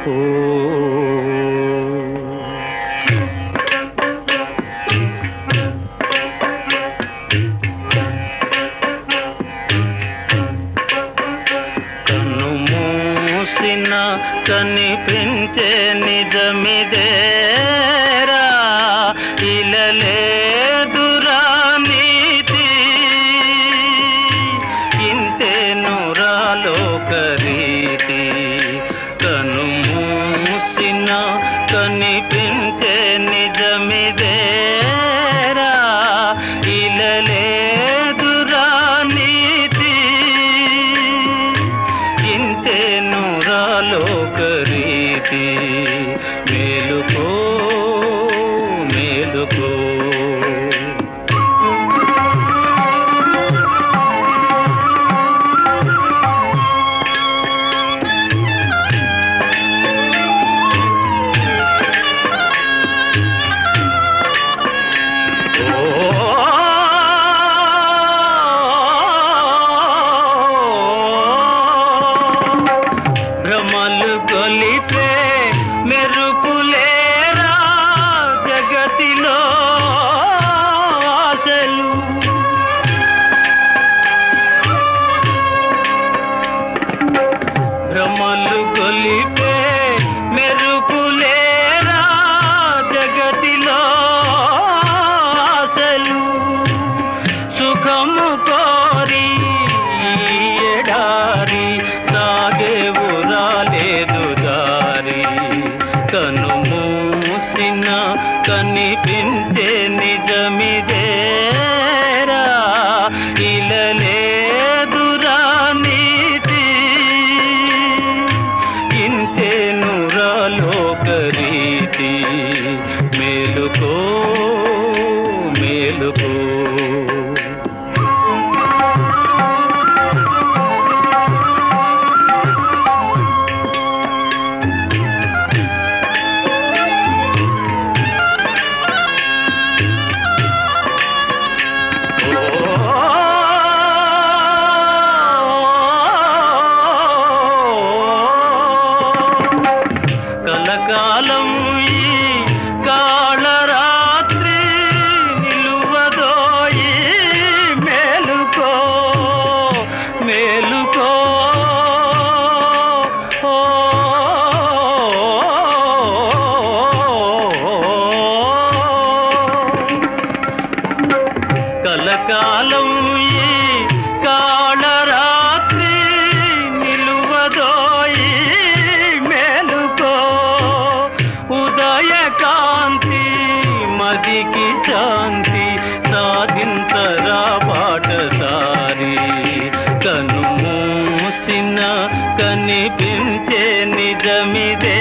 ఓ కన్ను మూసిన కనిపించే నిజమిదేరా ఇలలేదురా నీతి ఇంతేనురా లోకరీతి కన్ను మూసిన కనిపించే నిజమిదేరా ఇలలేదురా నీతి ఇంతేనురా లోకరీతి మేలుకో మేలుకో భ్రమలు గొలిపే మెరుపులేరా జగతిలో ఆశలు భ్రమలు గొలిపే మెరుపులేరా జగతిలో ఆశలు సుఖము కోరి ఎడారి సాగేవు రాలేదు దారి కను మూసిన కనిపించే నిజమిదేరా ఇలలేదురా నీతి ఇంతేనురా లోకరీతి మేలుకో మేలుకో కలకాలం ఈ కాళరాత్రి నిలువదోయి మేలుకో మేలుకో కలకాలం ఈ కాళరాత్రి నిలువదోయి ఉదయకాంతి మదికి శాంతి సాధించరా బాటసారి కను మూసిన కనిపించే నిజమిదే